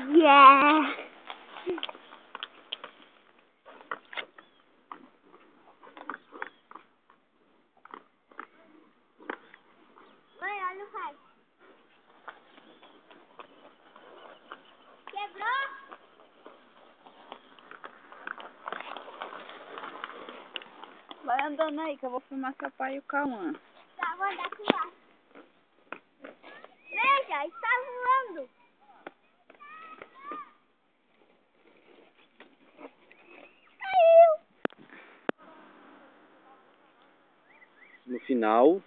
Yeah! Mãe, olha o raio. Quebrou? Vai andando aí que eu vou filmar seu pai e o Cauã. Tá, vou andar aqui embaixo. Veja, está voando. No final,